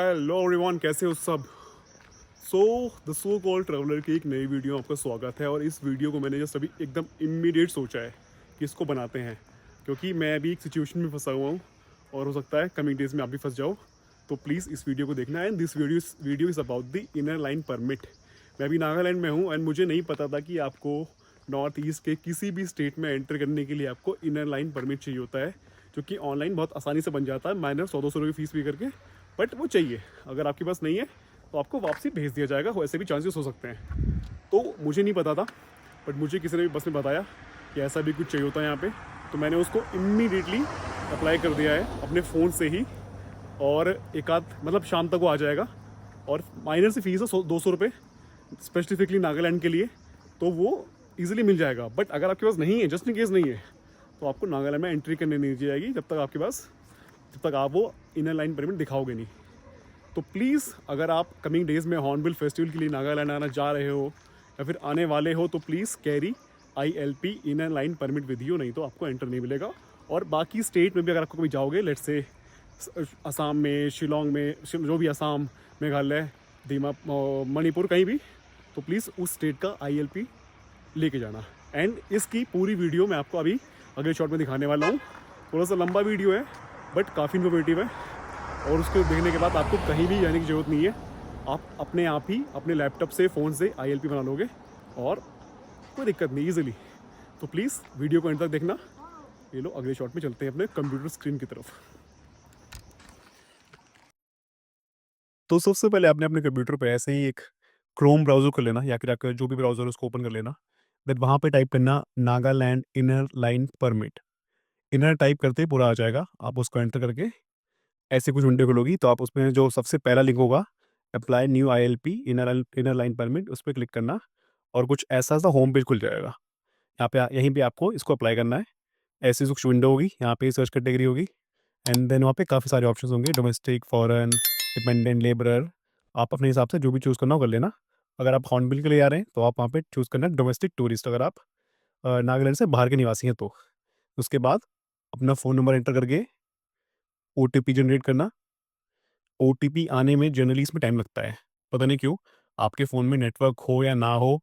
Hello everyone, कैसे हो सब। So the so called traveller की एक नई वीडियो में आपका स्वागत है। और इस वीडियो को मैंने जस्ट अभी एकदम इमीडिएट सोचा है कि इसको बनाते हैं, क्योंकि मैं अभी एक सिचुएशन में फंसा हुआ हूँ और हो सकता है कमिंग डेज में आप भी फंस जाओ। तो प्लीज़ इस वीडियो को देखना। And this video is about the inner line permit. मैं अभी नागालैंड में हूँ एंड मुझे नहीं पता था कि आपको नॉर्थ ईस्ट के किसी भी स्टेट में एंटर करने के लिए आपको इनर लाइन परमिट चाहिए होता है, जो कि ऑनलाइन बहुत आसानी से बन जाता है, माइनर 100-200 रुपये फीस पे करके। बट वो चाहिए, अगर आपके पास नहीं है तो आपको वापसी भेज दिया जाएगा। वैसे भी चांसेस हो सकते हैं। तो मुझे नहीं पता था, बट मुझे किसी ने भी बस में बताया कि ऐसा भी कुछ चाहिए होता है यहाँ पे। तो मैंने उसको इमीडिएटली अप्लाई कर दिया है अपने फ़ोन से ही। और एक आध मतलब शाम तक वो आ जाएगा। और माइनर सी फीस है 200 रुपये, स्पेसिफिकली नागालैंड के लिए। तो वो ईजिली मिल जाएगा। बट अगर आपके पास नहीं है, जस्ट इन केस नहीं है, तो आपको नागालैंड में एंट्री करने नहीं दी जाएगी जब तक आपके पास, जब तक आप वो इनर लाइन परमिट दिखाओगे नहीं। तो प्लीज़, अगर आप कमिंग डेज़ में हॉर्नबिल फेस्टिवल के लिए नागालैंड आना जा रहे हो या फिर आने वाले हो, तो please carry ILP inner line permit with you, नहीं तो आपको एंटर नहीं मिलेगा। और बाकी स्टेट में भी अगर आपको कभी जाओगे, लेट्स से असम में, शिलोंग में, जो भी असम, मेघालय, दीमा, मणिपुर, कहीं भी, तो प्लीज़ उस स्टेट का ILP लेके जाना। एंड इसकी पूरी वीडियो मैं आपको अभी अगले शॉट में दिखाने वाला हूँ। थोड़ा सा लंबा वीडियो है बट काफ़ी इन्फॉर्मेटिव है। और उसको देखने के बाद आपको कहीं भी जाने की ज़रूरत नहीं है। आप अपने आप ही अपने लैपटॉप से, फ़ोन से ILP बना लोगे और कोई दिक्कत नहीं, ईजिली। तो प्लीज़ वीडियो को एंड तक देखना। ये लो, अगले शॉट में चलते हैं अपने कंप्यूटर स्क्रीन की तरफ। तो सबसे पहले आपने अपने कंप्यूटर पे ऐसे ही एक क्रोम ब्राउज़र कर लेना, या फिर आपका जो भी ब्राउज़र है उसको ओपन कर लेना। देन वहाँ पे टाइप करना Nagaland inner line permit. Inner type करते ही पूरा आ जाएगा। आप उसको एंटर करके ऐसे कुछ विंडो खुलेगी, तो आप उसमें जो सबसे पहला लिंक होगा, apply new ILP inner line permit, उस पे क्लिक करना और कुछ ऐसा-सा होम पेज खुल जाएगा। यहाँ पे यहीं पे आपको इसको अप्लाई करना है। ऐसी कुछ विंडो होगी, यहाँ पे सर्च कैटेगरी होगी एंड देन वहाँ पे काफ़ी सारे ऑप्शंस होंगे, डोमेस्टिक, फॉरेन, डिपेंडेंट लेबरर। आप अपने हिसाब से जो भी चूज़ करना हो कर लेना। अगर आप हॉर्नबिल के लिए आ रहे हैं, तो आप वहाँ पे चूज़ करना डोमेस्टिक टूरिस्ट, अगर आप नागालैंड से बाहर के निवासी हैं तो। उसके बाद अपना फ़ोन नंबर एंटर करके OTP जनरेट करना। OTP आने में जनरली इसमें टाइम लगता है, पता नहीं क्यों। आपके फ़ोन में नेटवर्क हो या ना हो,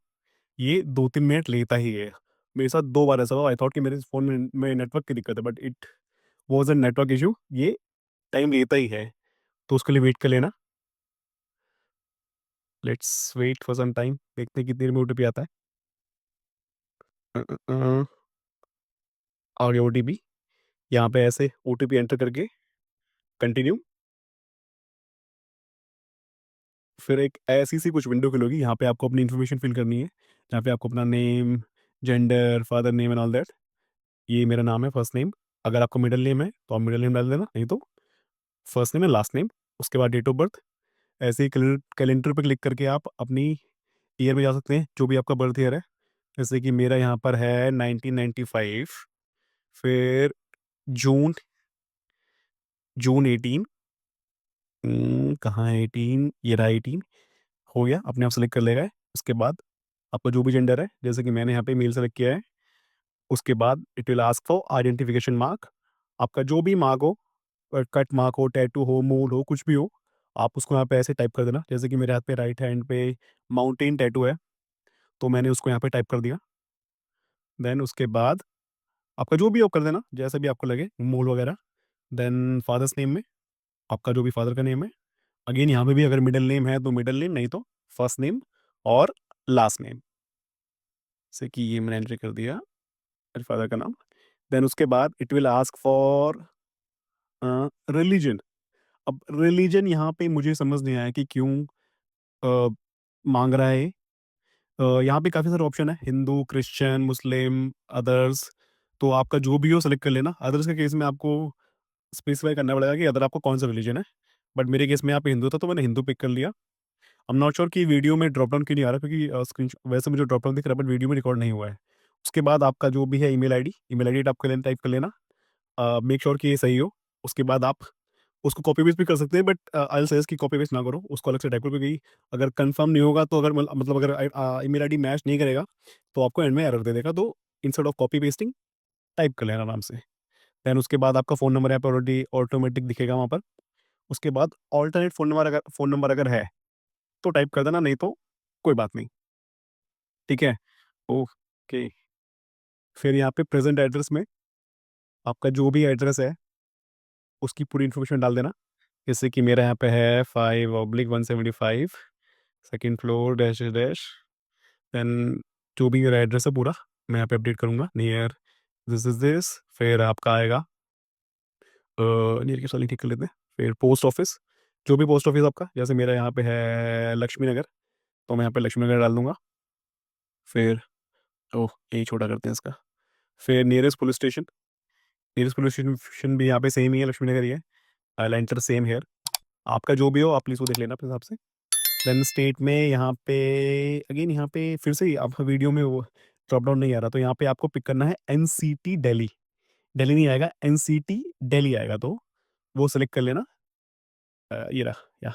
ये 2-3 मिनट लेता ही है। मेरे साथ 2 बार ऐसा हुआ। आई थॉट कि मेरे फ़ोन में नेटवर्क की दिक्कत है, but it was a network issue. ये टाइम लेता ही है, तो उसके लिए वेट कर लेना। Let's wait for some time, देखते हैं कितनी देर में OTP आता है। अ अ अ, आ गया OTP। यहाँ पे ऐसे OTP एंटर करके कंटिन्यू। फिर एक ऐसी-सी कुछ विंडो खुलेगी, यहाँ पे आपको अपनी इन्फॉर्मेशन फिल करनी है। जहाँ पे आपको अपना name, gender, father name and all that. ये मेरा नाम है, फर्स्ट नेम। अगर आपका मिडल नेम है, तो आप मिडल नेम डाल देना, नहीं तो first name and last name. उसके बाद डेट ऑफ बर्थ। ऐसे ही कैलेंडर पे क्लिक करके आप अपनी ईयर में जा सकते हैं, जो भी आपका बर्थ ईयर है। जैसे कि मेरा यहाँ पर है 1995। फिर जून जून 18। कहाँ है 18? ये रहा 18। हो गया, अपने आप सेलेक्ट कर लेगा है। उसके बाद आपका जो भी जेंडर है, जैसे कि मैंने यहाँ पे मेल सेलेक्ट किया है। उसके बाद it will ask for identification mark. आपका जो भी मार्क हो, कट मार्क हो, टैटू हो, मोल हो, कुछ भी हो, आप उसको यहाँ पे ऐसे टाइप कर देना। जैसे कि मेरे हाथ पे राइट हैंड पे माउंटेन टैटू है, तो मैंने उसको यहाँ पे टाइप कर दिया। देन उसके बाद आपका जो भी हो कर देना, जैसा भी आपको लगे, मोल वगैरह। देन फादर्स नेम में आपका जो भी फादर का नेम है। अगेन यहाँ पे भी अगर मिडल नेम है तो मिडल नेम, नहीं तो फर्स्ट नेम और लास्ट नेम। जैसे कि ये मैंने एंट्री कर दिया, मेरे फादर का नाम। देन उसके बाद it will ask for religion. अब रिलीजन यहाँ पे मुझे समझ नहीं आया कि क्यों अ, माँग रहा है ये। यहाँ पे काफ़ी सारे ऑप्शन है, हिंदू, क्रिश्चियन, मुस्लिम, अदर्स। तो आपका जो भी हो सेलेक्ट कर लेना। अदर्स के केस में आपको स्पेसिफाई करना पड़ेगा कि अदर आपका कौन सा रिलीजन है। बट मेरे केस में यहाँ पे हिंदू था, तो मैंने हिंदू पिक कर लिया। आई एम नॉट श्योर कि वीडियो में ड्रॉप डाउन क्यों नहीं आ रहा, क्योंकि स्क्रीन वैसे मुझे ड्रॉप डाउन दिख रहा है, बट वीडियो में रिकॉर्ड नहीं हुआ है। उसके बाद आपका जो भी है ईमेल आईडी टाइप कर लेना। मेक श्योर कि ये सही हो। उसके बाद आप उसको कॉपी पेस्ट भी कर सकते हैं, बट आई विल सजेस्ट कि कॉपी पेस्ट ना करो, उसको अलग से टाइप करो, क्योंकि अगर कंफर्म नहीं होगा, तो अगर मतलब अगर ईमेल आईडी मैच नहीं करेगा, तो आपको एंड में एरर दे देगा। तो instead of copy pasting, type कर लेना आराम से। देन उसके बाद आपका फ़ोन नंबर यहाँ पे ऑलरेडी ऑटोमेटिक दिखेगा वहाँ पर। उसके बाद ऑल्टरनेट फ़ोन नंबर अगर है, तो टाइप कर देना, नहीं तो कोई बात नहीं, ठीक है? ओके, फिर यहाँ पे प्रेज़ेंट एड्रेस में आपका जो भी एड्रेस है, उसकी पूरी इन्फॉर्मेशन डाल देना। जैसे कि मेरा यहाँ पे है 5/175 second floor dash dash, then जो भी मेरा एड्रेस है पूरा, मैं यहाँ पे अपडेट करूँगा, नियर दिस इज़ दिस, फिर आपका आएगा नियर की स्पेलिंग ठीक कर लेते हैं, फिर पोस्ट ऑफिस, जो भी पोस्ट ऑफिस आपका, जैसे मेरा यहाँ पे है लक्ष्मी नगर, तो मैं यहाँ पे लक्ष्मी नगर डाल दूँगा। फिर ओह! यही छोटा करते हैं इसका। फिर नियरेस्ट पुलिस स्टेशन भी यहाँ पे सेम ही है, लक्ष्मी नगर ही है। I will enter same here. आपका जो भी हो आप प्लीज़ वो देख लेना अपने हिसाब से। देन स्टेट में यहाँ पे अगेन यहाँ पे फिर से आप वीडियो में वो ड्रॉप डाउन नहीं आ रहा, तो यहाँ पे आपको पिक करना है एनसीटी दिल्ली। दिल्ली नहीं आएगा, एनसीटी दिल्ली आएगा, तो वो सेलेक्ट कर लेना। ये रहा, या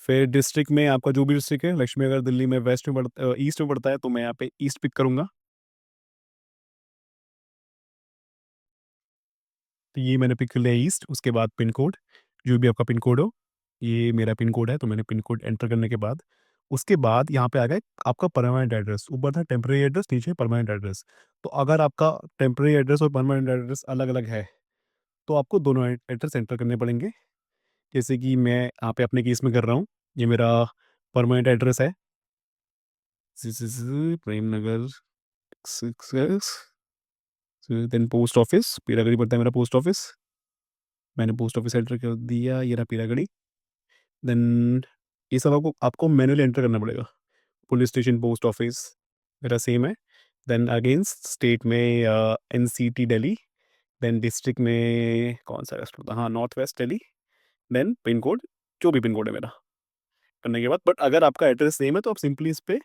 फिर डिस्ट्रिक्ट में आपका जो भी डिस्ट्रिक्ट है, लक्ष्मी अगर दिल्ली में ईस्ट में पड़ता है, तो मैं यहाँ पे ईस्ट पिक करूँगा। तो ये मैंने पिक कर लिया ईस्ट, उसके बाद पिन कोड, जो भी आपका पिन कोड हो, ये मेरा पिन कोड है, तो मैंने पिन कोड एंटर करने के बाद, उसके बाद यहाँ पे आ गया आपका परमानेंट एड्रेस, ऊपर था टेम्परेरी एड्रेस, नीचे परमानेंट एड्रेस। तो अगर आपका टेम्परेरी एड्रेस और परमानेंट एड्रेस अलग-अलग है, तो आपको दोनों एड्रेस एंटर करने पड़ेंगे। जैसे कि मैं यहाँ पे अपने केस में कर रहा हूँ, ये मेरा परमानेंट एड्रेस है, Prem Nagar 6 then post office, Peeragarhi पड़ता है मेरा पोस्ट ऑफिस, मैंने पोस्ट ऑफिस एंटर कर दिया, ये रहा पीरागढ़ी। देन ये सब आपको आपको मैनुअली एंटर करना पड़ेगा। पुलिस स्टेशन, पोस्ट ऑफिस मेरा सेम है। देन अगेंस्ट स्टेट में एनसीटी दिल्ली, देन डिस्ट्रिक्ट में कौन-सा रेस्ट होता है, हाँ, north west Delhi, then pin code, जो भी पिन कोड है मेरा, करने के बाद बट अगर आपका एड्रेस सेम है, तो आप सिंपली इस पे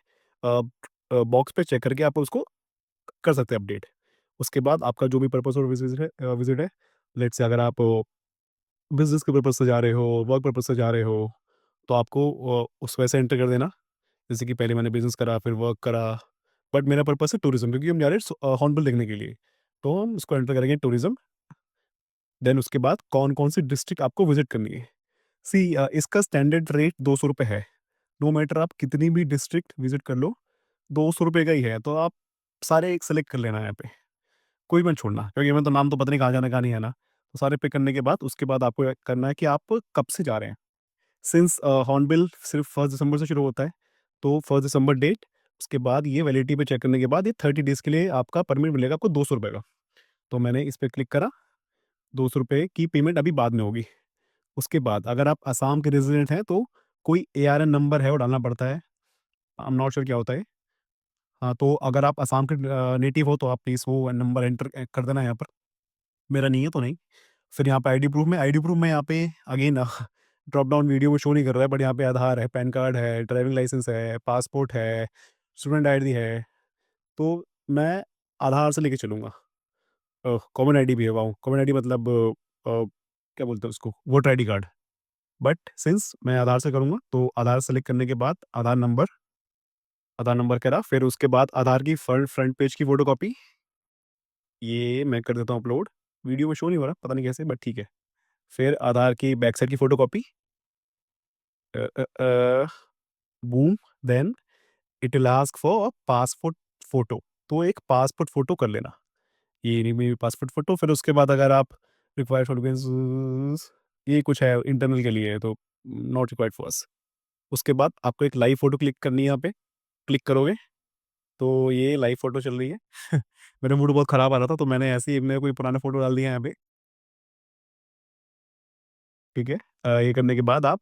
बॉक्स पे चेक करके आप उसको कर सकते हैं अपडेट। उसके बाद आपका जो भी पर्पज़ और विज़िट है, लेट्स से अगर आप बिज़नेस के पर्पज़ से जा रहे हो, वर्क पर्पज़ से जा रहे हो, तो आपको उस वजह से एंटर कर देना। जैसे कि पहले मैंने बिज़नेस करा, फिर वर्क करा, बट मेरा पर्पज़ है टूरिज़्म, क्योंकि हम जा रहे हैं हॉर्नबिल देखने के लिए। तो हम इसको एंटर करेंगे टूरिज़्म, देन उसके बाद कौन-कौन सी डिस्ट्रिक्ट आपको विज़िट करनी है। सी इसका स्टैंडर्ड रेट ₹200 है। नो मैटर आप कितनी भी डिस्ट्रिक्ट विज़िट कर लो, ₹200 का ही है, तो आप सारे एक सेलेक्ट कर लेना यहाँ पे। कोई मत छोड़ना, क्योंकि हमें तो नाम तो पता नहीं कहाँ जाना है, कहाँ नहीं है ना। तो सारे पिक करने के बाद उसके बाद आपको ये करना है कि आप कब से जा रहे हैं। सिंस हॉर्नबिल सिर्फ 1 दिसंबर से शुरू होता है, तो 1 दिसंबर डेट, उसके बाद ये वैलिडिटी पे चेक करने के बाद ये 30 डेज़ के लिए आपका परमिट मिलेगा आपको ₹200 का। तो मैंने इस पे क्लिक करा, ₹200 की पेमेंट अभी बाद में होगी। उसके बाद अगर आप असम के रेज़िडेंट हैं, तो कोई एआरएन नंबर है वो डालना पड़ता है। आई एम नॉट श्योर क्या होता है। हाँ, तो अगर आप असम के नेटिव हो, तो आप प्लीज़ वो नंबर एंटर कर देना यहाँ पर। मेरा नहीं है तो नहीं। फिर यहाँ पे आईडी प्रूफ में यहाँ पे अगेन ड्रॉप डाउन वीडियो में शो नहीं कर रहा है, बट यहाँ पे आधार है, पैन कार्ड है, ड्राइविंग लाइसेंस है, पासपोर्ट है, स्टूडेंट आईडी है, तो मैं आधार से लेके चलूँगा। कॉमन आईडी भी है, वाओ! कॉमन आईडी मतलब क्या बोलते हैं उसको? Voter ID card. But since मैं आधार से करूँगा, तो आधार सेलेक्ट करने के बाद आधार नंबर करा, फिर उसके बाद आधार की फ्रंट पेज की फ़ोटोकॉपी, ये मैं कर देता हूँ अपलोड। वीडियो में शो नहीं हो रहा, पता नहीं कैसे, बट ठीक है। फिर आधार की बैक साइड की photocopy, uh uh uh, boom, then it will ask for a passport photo, तो एक पासपोर्ट फ़ोटो कर लेना। ये नहीं मेरी पासपोर्ट फ़ोटो, फिर उसके बाद अगर आप रिक्वायर्ड फोटोग्राफ्स, ये कुछ है इंटरनल के लिए है, तो नॉट रिक्वायर्ड फॉर अस। उसके बाद आपको एक लाइव फ़ोटो क्लिक करनी है यहाँ पे, क्लिक करोगे, तो ये लाइव फ़ोटो चल रही है। मेरा मूड बहुत ख़राब आ रहा था, तो मैंने ऐसे ही अपने कोई पुराना फ़ोटो डाल दिया यहाँ पे, ठीक है? ये करने के बाद आप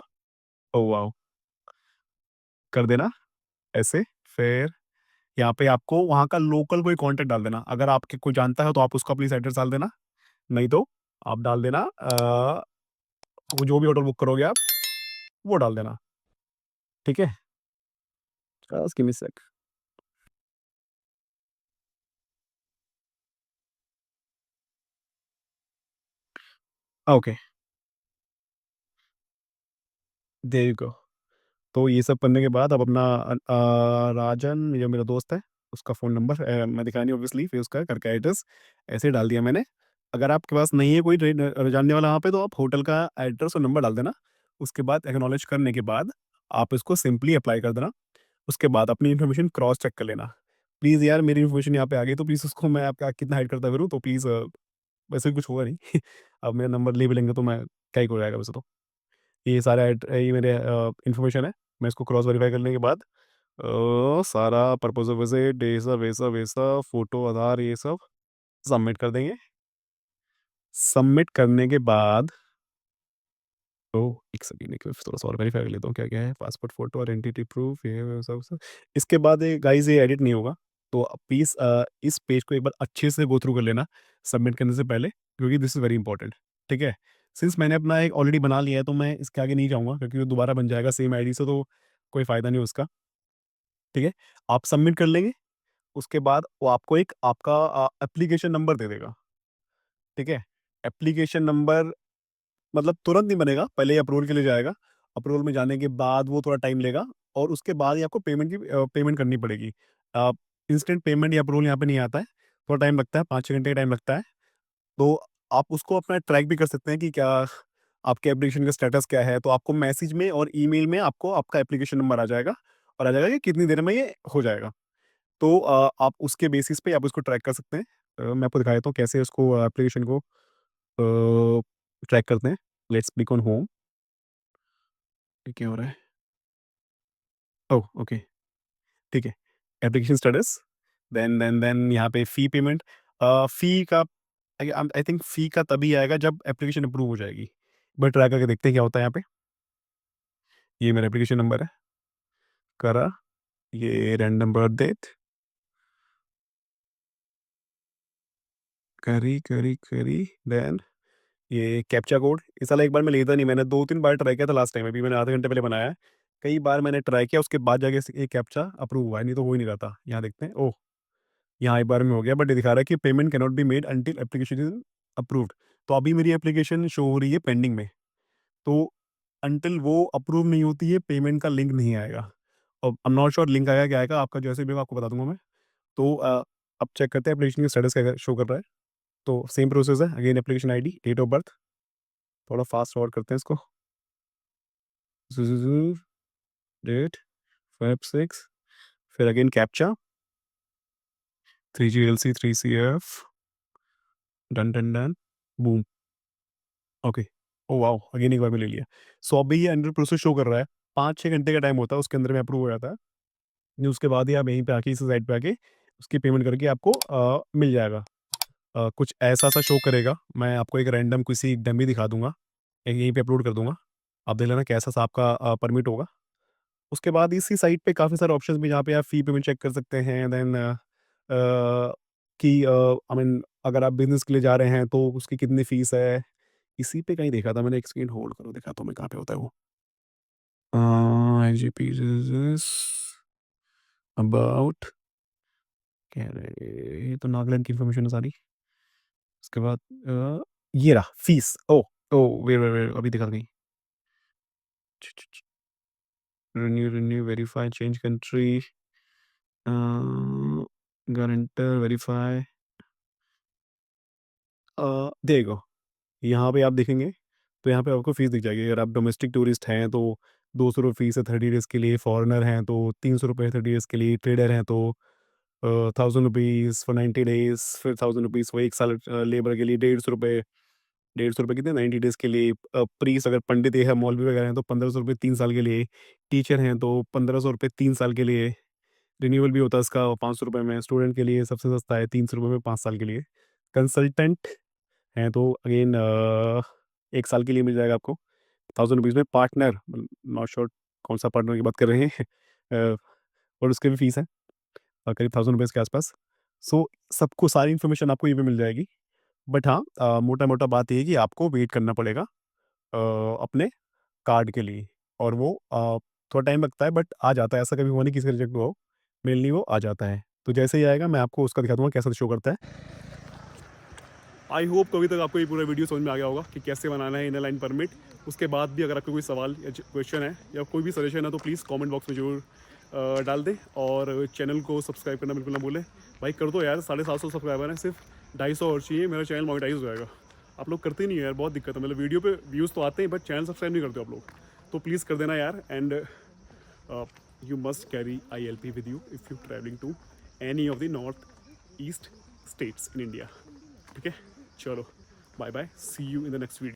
ओह वाओ! कर देना ऐसे, फिर यहाँ पे आपको वहाँ का लोकल कोई कॉन्टैक्ट डाल देना। अगर आपके कोई जानता है, तो आप उसका प्लीज़ एड्रेस डाल देना, नहीं तो आप डाल देना वो जो भी होटल बुक करोगे आप, वो डाल देना, ठीक है? Just give me a sec. Okay, there you go. तो ये सब करने के बाद आप अपना राजन जो मेरा दोस्त है, उसका फ़ोन नंबर मैं दिखाया नहीं ऑब्वियसली, फिर उसका घर का एड्रेस ऐसे डाल दिया मैंने। अगर आपके पास नहीं है कोई जानने वाला वहाँ पे, तो आप होटल का एड्रेस और नंबर डाल देना। उसके बाद एक्नॉलेज करने के बाद आप इसको सिंपली अप्लाई कर देना। उसके बाद अपनी इन्फॉर्मेशन क्रॉस चेक कर लेना। प्लीज़ यार मेरी इन्फॉर्मेशन यहाँ पे आ गई तो प्लीज़ उसको मैं आपका कितना हाइड करता फिरूँ तो प्लीज़ वैसे भी कुछ होगा नहीं। अब मेरा नंबर ले भी लेंगे तो मैं क्या ही हो जाएगा वैसे तो। ये सारा ये मेरे इन्फॉर्मेशन है। मैं इसको क्रॉस वेरीफाई करने के बाद सारा पर्पज़ ऑफ विज़िट ये सब, ये सब, फ़ोटो, आधार ये सब सबमिट कर देंगे। सबमिट करने के बाद ओह! एक सेकंड एक थोड़ा-सा और वेरीफाई कर लेता हूँ क्या-क्या है। पासपोर्ट फ़ोटो, आइडेंटिटी प्रूफ ये वो सब। इसके बाद ये गाइज़ ये एडिट नहीं होगा। तो प्लीज़ इस पेज को एक बार अच्छे से गो थ्रू कर लेना सबमिट करने से पहले क्योंकि दिस इज़ वेरी इंपॉर्टेंट, ठीक है? सिंस मैंने अपना एक ऑलरेडी बना लिया है तो मैं इसके आगे नहीं जाऊँगा क्योंकि वो दोबारा बन जाएगा सेम आईडी से तो कोई फ़ायदा नहीं उसका, ठीक है? आप सबमिट कर लेंगे, उसके बाद वो आपको एक आपका एप्लीकेशन नंबर दे देगा, ठीक है? एप्लीकेशन नंबर मतलब तुरंत नहीं बनेगा, पहले ये अप्रूवल के लिए जाएगा। अप्रूवल में जाने के बाद वो थोड़ा टाइम लेगा और उसके बाद ही आपको पेमेंट करनी पड़ेगी। अ, इंस्टेंट पेमेंट या अप्रूवल यहाँ पे नहीं आता है, थोड़ा टाइम लगता है, 5-6 घंटे का टाइम लगता है। तो आप उसको अपना ट्रैक भी कर सकते हैं कि क्या आपके एप्लीकेशन का स्टेटस क्या है, तो आपको मैसेज में और ईमेल में आपको आपका एप्लीकेशन नंबर आ जाएगा और आ जाएगा कि कितनी देर में ये हो जाएगा। तो आप उसके बेसिस पे आप उसको ट्रैक कर सकते हैं। मैं आपको दिखा देता हूँ कैसे उसको एप्लीकेशन को ट्रैक करते हैं। Let's click on home. ये क्या हो रहा है? ओह! ओके, ठीक है। एप्लीकेशन स्टेटस देन यहाँ पे फ़ी पेमेंट फ़ी का आई थिंक फ़ी का तभी आएगा जब एप्लीकेशन अप्रूव हो जाएगी। बट ट्राई करके देखते हैं क्या होता है यहाँ पे। ये मेरा एप्लीकेशन नंबर है, करा, ये रैंडम बर्थ डेट, करी देन ये कैप्चा कोड। ये साला एक बार में लेता नहीं, मैंने 2-3 बार ट्राई किया था लास्ट टाइम, अभी मैंने आधे घंटे पहले बनाया है। कई बार मैंने ट्राई किया उसके बाद जाके ये कैप्चा अप्रूव हुआ है, नहीं तो हो ही नहीं रहा था। यहाँ देखते हैं, ओह! यहाँ एक बार में हो गया बट ये दिखा रहा है कि payment can not be made until application is approved. तो अभी मेरी एप्लीकेशन शो हो रही है पेंडिंग में। तो अंटिल वो अप्रूव नहीं होती है, पेमेंट का लिंक नहीं आएगा। अब I am not sure link आएगा क्या आएगा, आपका जैसे भी होगा आपको बता दूँगा मैं। तो अब चेक करते हैं एप्लीकेशन का स्टेटस क्या शो कर रहा है। तो सेम प्रोसेस है, again application ID, date of birth, थोड़ा फास्ट फॉरवर्ड करते हैं इसको। डेट 5-6 फिर again captcha 3GLC 3CF done, boom, okay. Oh wow! Again एक बार में ले लिया। सो अभी ये अंडर प्रोसेस शो कर रहा है। 5-6 घंटे का टाइम होता है, उसके अंदर में अप्रूव हो जाता है। नहीं उसके बाद ही आप यहीं पे आके इस साइट पे आके उसकी पेमेंट करके आपको मिल जाएगा। कुछ ऐसा-सा शो करेगा। मैं आपको एक रैंडम किसी डमी दिखा दूँगा, यहीं पे अपलोड कर दूँगा। आप देख लेना कैसा-सा आपका परमिट होगा। उसके बाद इसी साइट पे काफ़ी सारे ऑप्शंस भी जहाँ पे आप फ़ी पेमेंट चेक कर सकते हैं देन कि आई मीन अगर आप बिज़नेस के लिए जा रहे हैं तो उसकी कितनी फ़ीस है। इसी पे कहीं देखा था मैंने, एक सेकंड होल्ड करो दिखाता हूँ मैं कहाँ पे होता है वो। आईजीपी बिज़नेस अबाउट क्या है ये तो नागालैंड की इन्फॉर्मेशन है सारी। उसके बाद ये रहा फ़ीस ओह! ओह! वेट अभी दिखा था कहीं। Renew, verify, change country uh, guarantor, verify there you go. यहाँ पे आप देखेंगे, तो यहाँ पे आपको फ़ीस दिख जाएगी। अगर आप डोमेस्टिक टूरिस्ट हैं, तो ₹200 फ़ीस है 30 डेज़ के लिए, फॉरेनर हैं, तो ₹300 30 डेज़ के लिए, ट्रेडर हैं, तो ₹1000 फॉर 90 डेज़, फिर ₹1000 वो 1 साल लेबर के लिए ₹150 कितने 90 डेज़ के लिए। प्रीस्ट अगर पंडित या मौलवी वगैरह हैं, तो ₹1500 3 साल के लिए, टीचर हैं, तो ₹1500 3 साल के लिए, रिन्यूअल भी होता है इसका ₹500 में, स्टूडेंट के लिए सबसे सस्ता है ₹300 में 5 साल के लिए। कंसल्टेंट हैं तो अगेन 1 साल के लिए मिल जाएगा आपको, ₹1000 में। पार्टनर नॉट श्योर कौन-सा पार्टनर की बात कर रहे हैं और उसकी भी फीस है करीब ₹1000 के आसपास। सो सबको सारी इन्फॉर्मेशन आपको यहीं पे मिल जाएगी। बट हाँ मोटा-मोटा बात ये है कि आपको वेट करना पड़ेगा अपने कार्ड के लिए और वो थोड़ा टाइम लगता है बट आ जाता है, ऐसा कभी हुआ नहीं किसी का रिजेक्ट हुआ हो, मेनली वो आ जाता है। तो जैसे ही आएगा मैं आपको उसका दिखा दूँगा कैसा शो करता है। आई होप कभी तक आपको ये पूरा वीडियो समझ में आ गया होगा कि कैसे बनाना है इनर लाइन परमिट। उसके बाद भी अगर आपको कोई सवाल या क्वेश्चन है या कोई भी सजेशन है तो प्लीज़ कमेंट बॉक्स में ज़रूर डाल दें और चैनल को सब्सक्राइब करना बिल्कुल ना भूलें। भाई कर दो यार, 750 सब्सक्राइबर हैं, सिर्फ 250 और चाहिए, मेरा चैनल मोनेटाइज हो जाएगा। आप लोग करते नहीं हो यार, बहुत दिक्कत है। मतलब वीडियो पे व्यूज़ तो आते हैं बट चैनल सब्सक्राइब नहीं करते हो आप लोग, तो प्लीज़ कर देना यार। And you must carry ILP with you if you're traveling to any of the north east states in India. ठीक है, चलो bye bye, see you in the next video.